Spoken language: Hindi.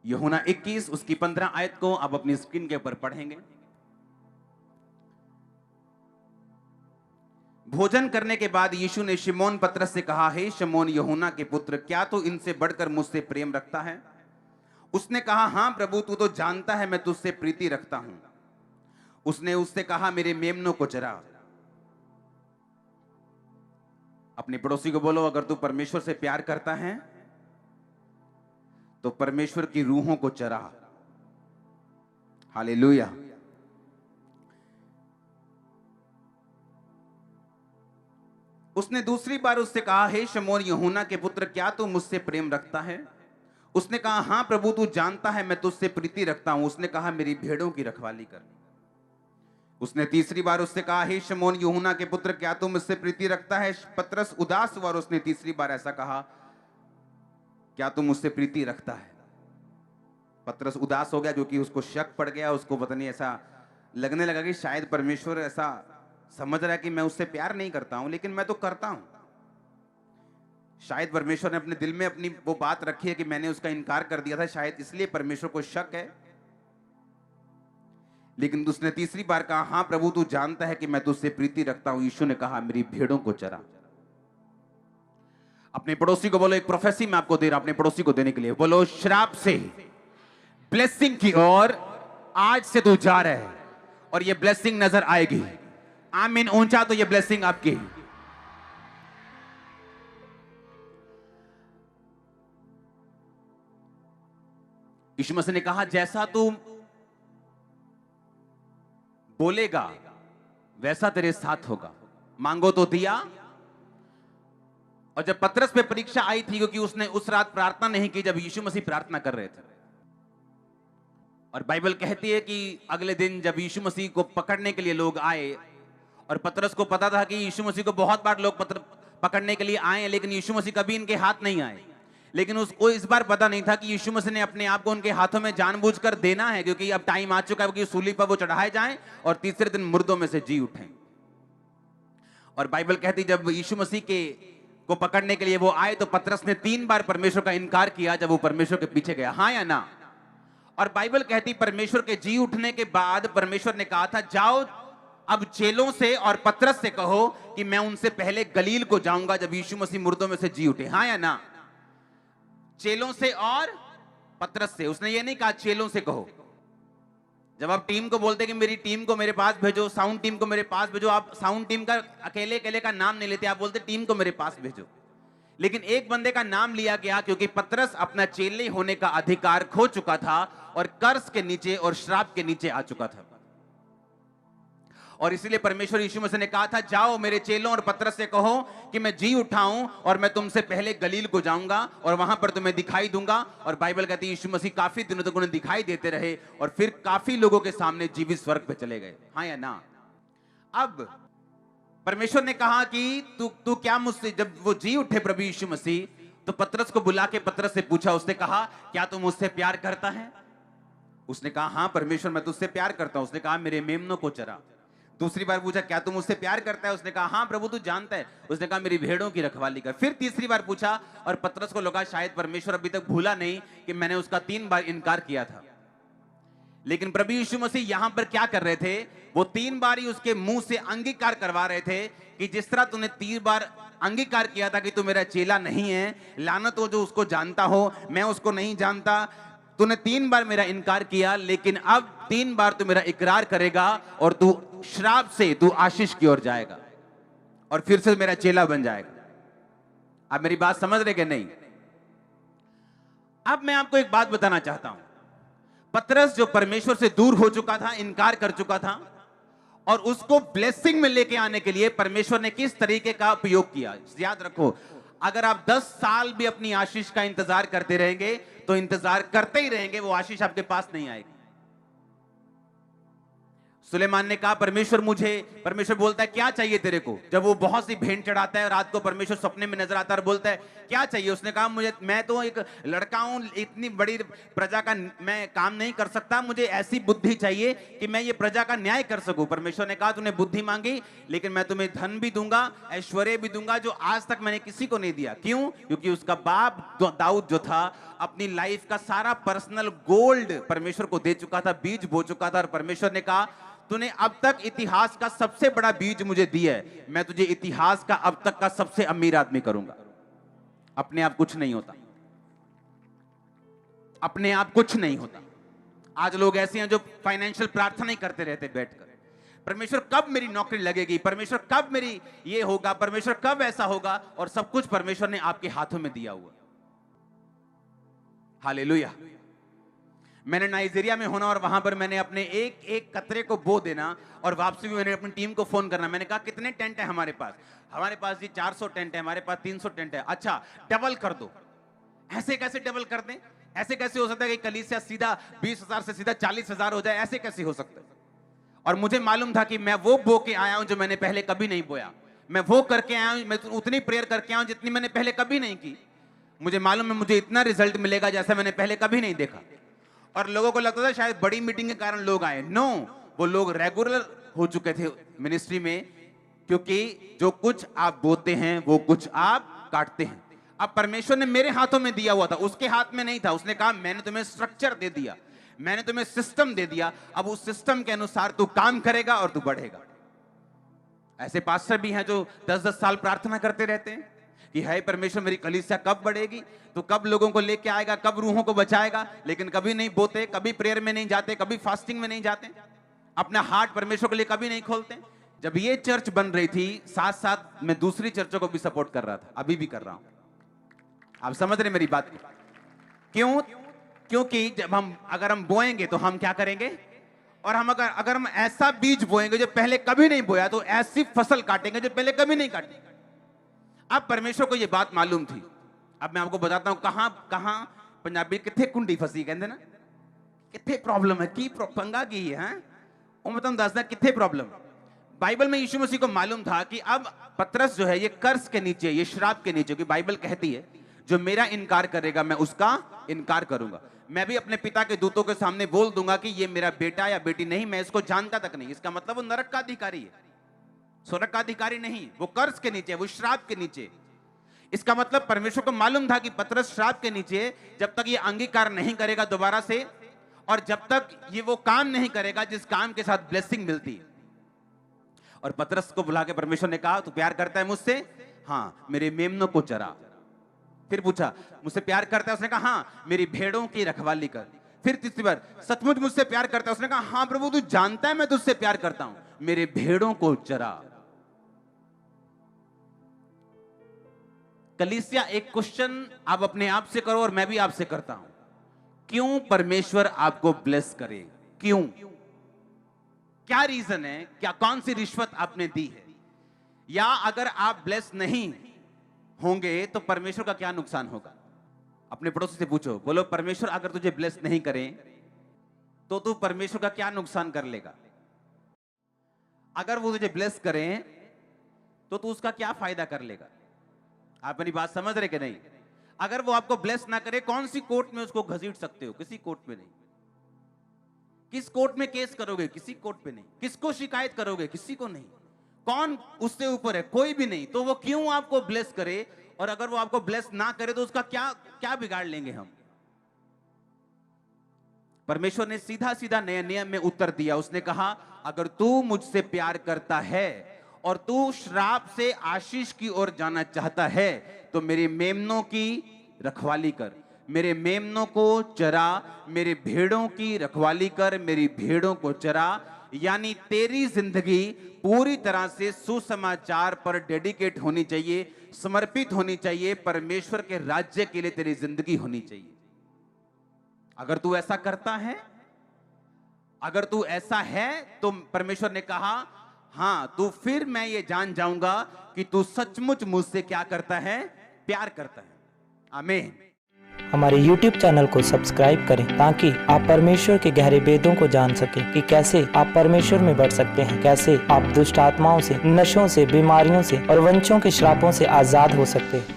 यूहन्ना 21 उसकी 15 आयत को आप अपनी स्क्रीन के ऊपर पढ़ेंगे। भोजन करने के बाद यीशु ने शिमोन पतरस से कहा, हे शिमोन यूहन्ना के पुत्र, क्या तू इनसे बढ़कर मुझसे प्रेम रखता है? उसने कहा, हां प्रभु, तू तो जानता है मैं तुझसे प्रीति रखता हूं। उसने उससे कहा, मेरे मेमनों को चरा। अपने पड़ोसी को बोलो, अगर तू परमेश्वर से प्यार करता है तो परमेश्वर की रूहों को चरा। हालेलुया। उसने दूसरी बार उससे कहा, हे शिमोन यूहन्ना के पुत्र, क्या तू मुझसे प्रेम रखता है? उसने कहा, हां प्रभु, तू जानता है मैं तुझसे प्रीति रखता हूं। उसने कहा, मेरी भेड़ों की रखवाली कर। उसने तीसरी बार उससे कहा, हे शिमोन यूहन्ना के पुत्र, क्या तू मुझसे प्रीति रखता है? पतरस उदास हुआ और उसने तीसरी बार ऐसा कहा, क्या तू मुझसे प्रीति रखता है? पतरस उदास हो गया क्योंकि उसको शक पड़ गया। उसको पता नहीं, ऐसा लगने लगा कि शायद परमेश्वर ऐसा समझ रहा है कि मैं उससे प्यार नहीं करता हूं, लेकिन मैं तो करता हूं। शायद परमेश्वर ने अपने दिल में अपनी वो बात रखी है कि मैंने उसका इनकार कर दिया था, शायद इसलिए परमेश्वर को शक है। लेकिन उसने तीसरी बार कहा, हां प्रभु, तू जानता है कि मैं तुझसे प्रीति रखता हूं। यीशु ने कहा, मेरी भेड़ों को चरा। अपने पड़ोसी को बोलो, एक प्रोफेसी मैं आपको दे रहा हूं अपने पड़ोसी को देने के लिए। बोलो, श्राप से ब्लेसिंग की ओर आज से तू जा रहा है और ये ब्लेसिंग नजर आएगी। आमीन ऊंचा तो ये ब्लेसिंग आपकी। यीशु मसीह ने कहा, जैसा तू बोलेगा वैसा तेरे साथ होगा। मांगो तो दिया। और जब पतरस पे परीक्षा आई थी, क्योंकि उसने उस रात प्रार्थना नहीं की जब यीशु मसीह प्रार्थना कर रहे थे, और बाइबल कहती है कि अगले दिन जब यीशु मसीह को पकड़ने के लिए लोग आए, और पतरस को पता था कि यीशु मसीह को बहुत बार लोग पकड़ने के लिए आए, लेकिन यीशु मसीह कभी इनके हाथ नहीं आए। लेकिन उसको इस बार पता नहीं था कि यीशु मसीह ने अपने आप को उनके हाथों में जानबूझकर देना है, क्योंकि अब टाइम आ चुका है कि सूली पर वो चढ़ाए जाएं और तीसरे दिन मुर्दों में से जी उठें। और बाइबल कहती, जब यीशु मसीह के को पकड़ने के लिए वो आए तो पतरस ने 3 बार परमेश्वर का इनकार किया जब वो परमेश्वर के पीछे गया, हां या ना? और बाइबल कहती, परमेश्वर के जी उठने के बाद परमेश्वर ने कहा था, जाओ अब चेलों से और पतरस से कहो कि मैं उनसे पहले गलील को जाऊंगा जब यीशु मसीह मुर्दों में से जी उठे। हां या ना? चेलों से और पतरस से। उसने ये नहीं कहा चेलों से कहो। जब आप टीम को बोलते कि मेरी टीम को मेरे पास भेजो, साउंड टीम को मेरे पास भेजो, आप साउंड टीम का अकेले अकेले का नाम नहीं लेते, आप बोलते टीम को मेरे पास भेजो। लेकिन एक बंदे का नाम लिया गया क्योंकि पतरस अपना चेले होने का अधिकार खो चुका था और कर्ज के नीचे और श्राप के नीचे आ चुका था। और इसीलिए परमेश्वर यीशु मसीह ने कहा था, जाओ मेरे चेलों और पतरस से कहो कि मैं जी उठाऊं और मैं तुमसे पहले गलील को जाऊंगा और वहां पर तुम्हें दिखाई दूंगा। और बाइबल कहती है यीशु मसीह काफी दिनों तक उन्हें दिखाई देते रहे और फिर काफी लोगों के सामने जीवित स्वर्ग पे चले गए। हाँ या ना? अब परमेश्वर ने कहा कि तू क्या मुझसे, जब वो जी उठे प्रभु यीशु मसीह, तो पतरस को बुला के पतरस से पूछा, उसने कहा, क्या तू मुझसे प्यार करता है? उसने कहा, हां परमेश्वर, मैं तुझसे प्यार करता हूं। उसने कहा, मेरे मेमनों को चरा। दूसरी बार पूछा, क्या तू मुझसे प्यार करता है? उसने कहा, हां प्रभु, तू जानता है। उसने कहा, मेरी भेड़ों की रखवाली कर। फिर तीसरी बार पूछा और पतरस को लगा शायद परमेश्वर अभी तक भूला नहीं कि मैंने उसका 3 बार इनकार किया था। लेकिन प्रभु यीशु मसीह यहां पर क्या कर रहे थे? वो 3 बार ही उसके मुंह से अंगीकार करवा रहे थे कि जिस तरह तूने 3 बार अंगीकार किया था कि तू मेरा चेला नहीं है, लानत हो जो उसको जानता हो, मैं उसको नहीं जानता। तूने 3 बार मेरा इनकार किया, लेकिन अब 3 बार तू मेरा इकरार करेगा और तू श्राप से तू आशीष की ओर जाएगा और फिर से मेरा चेला बन जाएगा। आप मेरी बात समझ रहे कि नहीं? अब मैं आपको एक बात बताना चाहता हूं। पतरस जो परमेश्वर से दूर हो चुका था, इनकार कर चुका था, और उसको ब्लेसिंग में लेके आने के लिए परमेश्वर ने किस तरीके का उपयोग किया। याद रखो, अगर आप 10 साल भी अपनी आशीष का इंतजार करते रहेंगे तो इंतजार करते ही रहेंगे, वो आशीष आपके पास नहीं आएगी। सुलेमान ने कहा परमेश्वर बोलता है क्या चाहिए तेरे को। जब वो बहुत सी भेंट चढ़ाता है, रात को परमेश्वर सपने में नजर आता है और बोलता है क्या चाहिए। उसने कहा मैं तो एक लड़का हूं, इतनी बड़ी प्रजा का मैं काम नहीं कर सकता, मुझे ऐसी बुद्धि चाहिए कि मैं ये प्रजा का न्याय कर सकूं। परमेश्वर ने कहा तूने बुद्धि मांगी, लेकिन मैं तुम्हें धन भी दूंगा, ऐश्वर्य भी दूंगा, जो आज तक मैंने किसी को नहीं दिया। क्यों? क्योंकि उसका बाप दाऊद जो था अपनी लाइफ का सारा पर्सनल गोल्ड परमेश्वर को दे चुका था, बीज बो चुका था। और परमेश्वर ने कहा तूने अब तक इतिहास का सबसे बड़ा बीज मुझे दिया है, मैं तुझे इतिहास का अब तक का सबसे अमीर आदमी करूंगा। अपने आप कुछ नहीं होता, अपने आप कुछ नहीं होता। आज लोग ऐसे हैं जो फाइनेंशियल प्रार्थना ही करते रहते बैठकर, परमेश्वर कब मेरी नौकरी लगेगी, परमेश्वर कब मेरी ये होगा, परमेश्वर कब ऐसा होगा, और सब कुछ परमेश्वर ने आपके हाथों में दिया हुआ। हालेलुया। मैंने नाइजीरिया में होना और वहां पर मैंने अपने एक एक कतरे को बो देना, और वापसी भी मैंने अपनी टीम को फोन करना। मैंने कहा कितने टेंट है हमारे पास जी 400 टेंट है, हमारे पास 300 टेंट है। अच्छा डबल कर दो। ऐसे कैसे डबल कर दें? ऐसे कैसे हो सकता है कि कलीसिया सीधा 20,000 से सीधा 40,000 हो जाए? ऐसे कैसे हो सकता है? और मुझे मालूम था कि मैं वो बो के आया हूं जो मैंने पहले कभी नहीं बोया, मैं वो करके आया हूं, मैं उतनी प्रेयर करके आया हूं जितनी मैंने पहले कभी नहीं की। मुझे मालूम है मुझे इतना रिजल्ट मिलेगा जैसा मैंने पहले कभी नहीं देखा। और लोगों को लगता था शायद बड़ी मीटिंग के कारण लोग आए। नो, वो लोग रेगुलर हो चुके थे मिनिस्ट्री में, क्योंकि जो कुछ आप बोते हैं वो कुछ आप काटते हैं। अब परमेश्वर ने मेरे हाथों में दिया हुआ था, उसके हाथ में नहीं था। उसने कहा मैंने तुम्हें स्ट्रक्चर दे दिया, मैंने तुम्हें सिस्टम दे दिया, अब उस सिस्टम के अनुसार तू काम करेगा और तू बढ़ेगा। ऐसे पास्टर भी हैं जो 10-10 साल प्रार्थना करते रहते हैं कि हाय परमेश्वर मेरी कलीसिया कब बढ़ेगी, तो कब लोगों को लेके आएगा, कब रूहों को बचाएगा, लेकिन कभी नहीं बोते, कभी प्रेयर में नहीं जाते, कभी फास्टिंग में नहीं जाते, अपना हार्ट परमेश्वर के लिए कभी नहीं खोलते। जब ये चर्च बन रही थी, साथ साथ मैं दूसरी चर्चों को भी सपोर्ट कर रहा था, अभी भी कर रहा हूं। आप समझ रहे मेरी बात? क्यों? क्योंकि जब अगर हम बोएंगे तो हम क्या करेंगे, और हम अगर हम ऐसा बीज बोएंगे जो पहले कभी नहीं बोया, तो ऐसी फसल काटेंगे जो पहले कभी नहीं काटी। अब परमेश्वर को यह बात मालूम थी। अब मैं आपको बताता हूं कहां पंजाबी किथे कुंडी फसी कहते ना, किथे प्रॉब्लम है, की पंगा की है, वो मैं तुम दसदा किथे प्रॉब्लम। बाइबल में यीशु मसीह को मालूम था कि अब पतरस जो है ये कर्ज के नीचे, ये श्राप के नीचे, कि बाइबल कहती है जो मेरा इनकार करेगा मैं उसका इनकार करूंगा। मैं भी अपने पिता के दूतों के सामने बोल दूंगा कि ये मेरा बेटा या बेटी नहीं, मैं इसको जानता तक नहीं। इसका मतलब वो नरक का अधिकारी है, स्वर्ग का अधिकारी नहीं, वो कर्ज के नीचे, वो श्राप के नीचे। इसका मतलब परमेश्वर को मालूम था कि पतरस श्राप के नीचे, जब तक ये अंगीकार नहीं करेगा दोबारा से, और जब तक ये वो काम नहीं करेगा जिस काम के साथ ब्लेसिंग मिलती है। और पतरस को बुला के परमेश्वर ने कहा तू प्यार करता है मुझसे? हाँ। मेरे मेमनों को चरा। फिर पूछा मुझसे प्यार करता है? उसने कहा हाँ। मेरी भेड़ों की रखवाली कर। फिर तीसरी बार सचमुच मुझसे प्यार करता है? उसने कहा हाँ प्रभु तू जानता है मैं तुझसे प्यार करता हूं, मेरे भेड़ों को चरा। कलीसिया एक क्वेश्चन आप अपने आप से करो और मैं भी आपसे करता हूं, क्यों परमेश्वर आपको ब्लेस करे? क्यों? क्या रीजन है? क्या कौन सी रिश्वत आपने दी है? या अगर आप ब्लेस नहीं होंगे तो परमेश्वर का क्या नुकसान होगा? अपने पड़ोसी से पूछो, बोलो परमेश्वर अगर तुझे ब्लेस नहीं करें तो तू परमेश्वर का क्या नुकसान कर लेगा? अगर वो तुझे ब्लेस करें तो तू उसका क्या फायदा कर लेगा? आप मेरी बात समझ रहे कि नहीं? अगर वो आपको ब्लेस ना करे, कौन सी कोर्ट में उसको घसीट सकते हो? किसी कोर्ट में नहीं। किस कोर्ट में केस करोगे? किसी कोर्ट पे नहीं। किसको शिकायत करोगे? किसी को नहीं। कौन उससे ऊपर है? कोई भी नहीं। तो वो क्यों आपको ब्लेस करे? और अगर वो आपको ब्लेस ना करे तो उसका क्या क्या बिगाड़ लेंगे हम? परमेश्वर ने सीधा सीधा नया नियम में उत्तर दिया। उसने कहा अगर तू मुझसे प्यार करता है और तू श्राप से आशीष की ओर जाना चाहता है तो मेरे मेमनों की रखवाली कर, मेरे मेमनों को चरा, मेरे भेड़ों की रखवाली कर, मेरी भेड़ों को चरा। यानी तेरी जिंदगी पूरी तरह से सुसमाचार पर डेडिकेट होनी चाहिए, समर्पित होनी चाहिए, परमेश्वर के राज्य के लिए तेरी जिंदगी होनी चाहिए। अगर तू ऐसा करता है, अगर तू ऐसा है तो परमेश्वर ने कहा हां तो फिर मैं ये जान जाऊंगा कि तू सचमुच मुझसे क्या करता है? प्यार करता है। आमीन। हमारे YouTube चैनल को सब्सक्राइब करें ताकि आप परमेश्वर के गहरे भेदों को जान सकें कि कैसे आप परमेश्वर में बढ़ सकते हैं, कैसे आप दुष्ट आत्माओं से, नशों से, बीमारियों से और वंशों के श्रापों से आजाद हो सकते हैं।